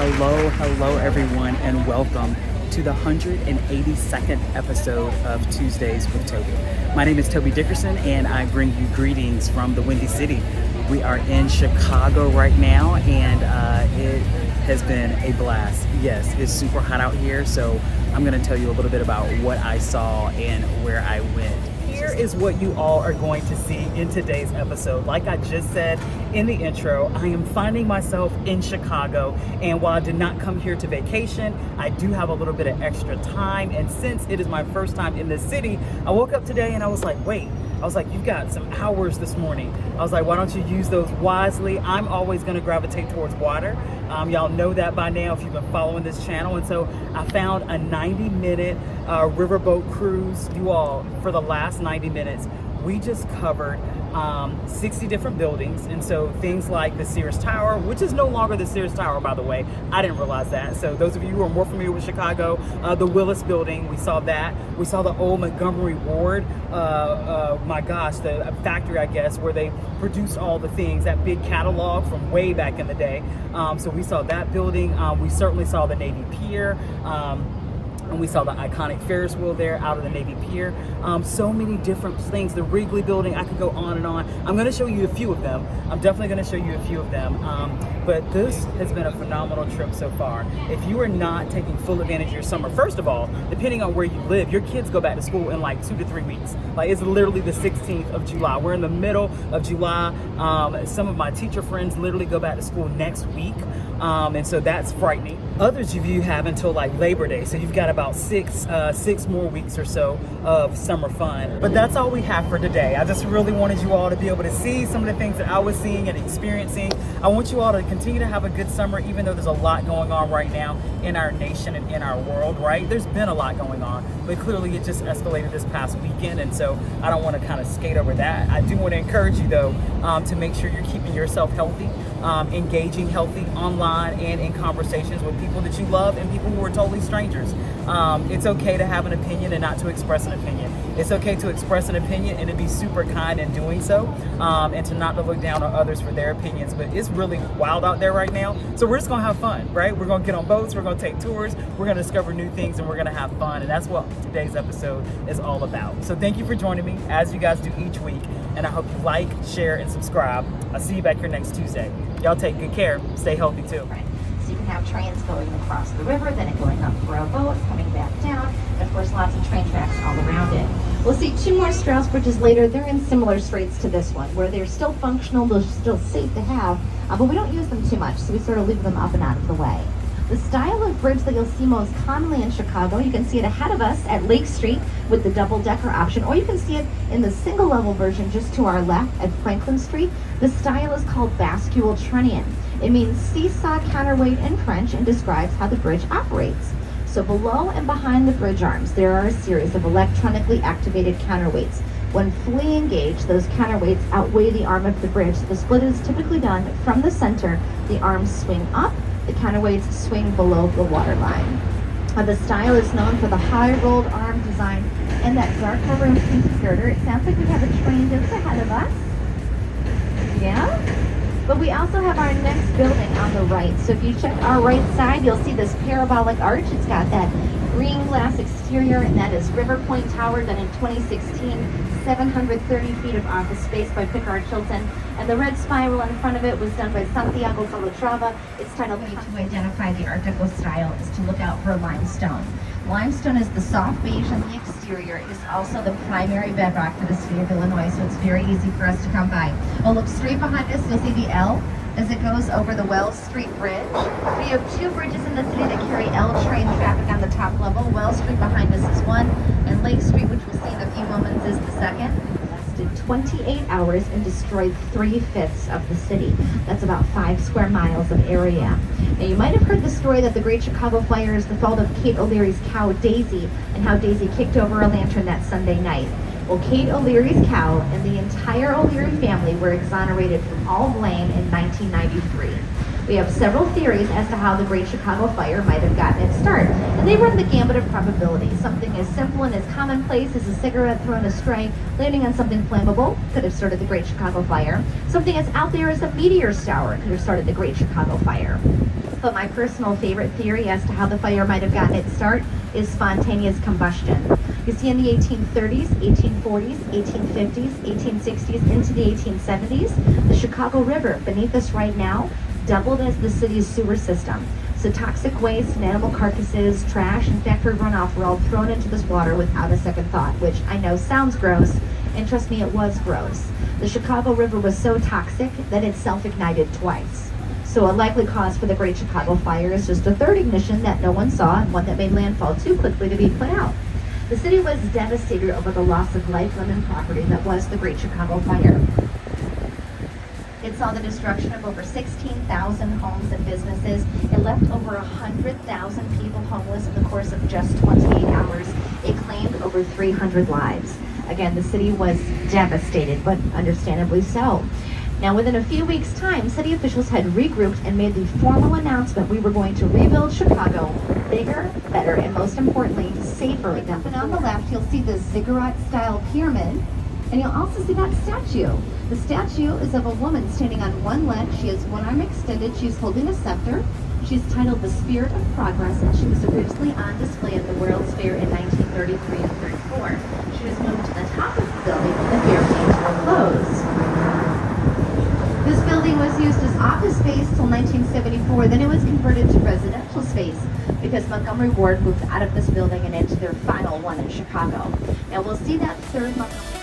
Hello, everyone, and welcome to the 182nd episode of Tuesdays with Tobe. My name is Tobe Dickerson, and I bring you greetings from the Windy City. We are in Chicago right now, and it has been a blast. Yes, it's super hot out here, so I'm going to tell you a little bit about what I saw and where I went. Here is what you all are going to see in today's episode. Like I just said in the intro, I am finding myself in Chicago, and while I did not come here to vacation, I do have a little bit of extra time, and since it is my first time in this city, I woke up today and I was like, wait, you've got some hours this morning. I was like, why don't you use those wisely? I'm always gonna gravitate towards water. Y'all know that by now if you've been following this channel. And so I found a 90-minute riverboat cruise. You all, for the last 90 minutes, we just covered 60 different buildings. And so things like the Sears Tower, which is no longer the Sears Tower, by the way. I didn't realize that. So those of you who are more familiar with Chicago, the Willis Building, we saw that. We saw the old Montgomery Ward, my gosh, the factory, I guess, where they produced all the things, that big catalog from way back in the day. So we saw that building. We certainly saw the Navy Pier. And we saw the iconic Ferris wheel there out of the Navy Pier. So many different things. The Wrigley Building, I could go on and on. I'm gonna show you a few of them. I'm definitely gonna show you a few of them. But this has been a phenomenal trip so far. If you are not taking full advantage of your summer, first of all, depending on where you live, your kids go back to school in like 2 to 3 weeks. Like it's literally the 16th of July. We're in the middle of July. Some of my teacher friends literally go back to school next week. And so that's frightening. Others of you have until like Labor Day. So you've got about six more weeks or so of summer fun. But that's all we have for today. I just really wanted you all to be able to see some of the things that I was seeing and experiencing. I want you all to continue to have a good summer, even though there's a lot going on right now in our nation and in our world, right? There's been a lot going on, but clearly it just escalated this past weekend. And so I don't want to kind of skate over that. I do want to encourage you though, to make sure you're keeping yourself healthy, engaging healthy online and in conversations with people that you love and people who are totally strangers. It's okay to have an opinion and not to express an opinion. It's okay to express an opinion and to be super kind in doing so, and to not to look down on others for their opinions. But it's really wild out there right now. So we're just gonna have fun, right? We're gonna get on boats, we're gonna take tours, we're gonna discover new things, and we're gonna have fun. And that's what today's episode is all about. So thank you for joining me as you guys do each week. And I hope you like, share, and subscribe. I'll see you back here next Tuesday. Y'all take good care. Stay healthy too. Right. So you can have trains going across the river, then it going up for a boat, coming back down, and of course lots of train tracks all around it. We'll see 2 more Strauss bridges later. They're in similar straits to this one, where they're still functional, they're still safe to have, but we don't use them too much, so we sort of leave them up and out of the way. The style of bridge that you'll see most commonly in Chicago, you can see it ahead of us at Lake Street with the double-decker option, or you can see it in the single-level version just to our left at Franklin Street. The style is called bascule trunnion. It means seesaw counterweight in French and describes how the bridge operates. So below and behind the bridge arms, there are a series of electronically activated counterweights. When fully engaged, those counterweights outweigh the arm of the bridge. So the split is typically done from the center. The arms swing up, the counterweights swing below the water line. The style is known for the high rolled arm design and that dark maroon piece girder. It sounds like we have a train just ahead of us. Yeah? But we also have our next building on the right. So if you check our right side, you'll see this parabolic arch. It's got that green glass exterior, and that is River Point Tower, done in 2016. 730 feet of office space by Picard Chilton. And the red spiral in front of it was done by Santiago Calatrava. Its title to identify the Art Deco style is to look out for limestone. Limestone is the soft beige on the exterior. It is also the primary bedrock for the state of Illinois, so it's very easy for us to come by. Oh, look straight behind us, you'll see the L as it goes over the Wells Street Bridge. We have 2 bridges in the city that carry L train traffic on the top level. Wells Street behind us is one, and Lake Street, which we'll see in a few moments, is the second. Lasted 28 hours and destroyed 3/5 of the city. That's about 5 square miles of area. Now you might have heard the story that the Great Chicago Fire is the fault of Kate O'Leary's cow Daisy, and how Daisy kicked over a lantern that Sunday night. Well, Kate O'Leary's cow and the entire O'Leary family were exonerated from all blame in 1993. We have several theories as to how the Great Chicago Fire might have gotten its start, and they run the gambit of probability. Something as simple and as commonplace as a cigarette thrown astray, landing on something flammable, could have started the Great Chicago Fire. Something as out there as a meteor shower could have started the Great Chicago Fire. But my personal favorite theory as to how the fire might have gotten its start is spontaneous combustion. You see, in the 1830s, 1840s, 1850s, 1860s, into the 1870s, the Chicago River beneath us right now doubled as the city's sewer system. So toxic waste and animal carcasses, trash, and factory runoff were all thrown into this water without a second thought, which I know sounds gross, and trust me, it was gross. The Chicago River was so toxic that it self-ignited twice. So a likely cause for the Great Chicago Fire is just a third ignition that no one saw and one that made landfall too quickly to be put out. The city was devastated over the loss of life, limb, and property that was the Great Chicago Fire. It saw the destruction of over 16,000 homes and businesses. It left over 100,000 people homeless in the course of just 28 hours. It claimed over 300 lives. Again, the city was devastated, but understandably so. Now, within a few weeks' time, city officials had regrouped and made the formal announcement we were going to rebuild Chicago bigger, better, and most importantly, safer than before. And on the left, you'll see the ziggurat-style pyramid, and you'll also see that statue. The statue is of a woman standing on one leg. She has one arm extended. She's holding a scepter. She's titled the Spirit of Progress, and she was originally on display at the World's Fair in 1933 and 34. She was moved to the top of the building when the fair came to a close. This building was used as office space till 1974. Then it was converted to residential space because Montgomery Ward moved out of this building and into their final one in Chicago. Now we'll see that third Montgomery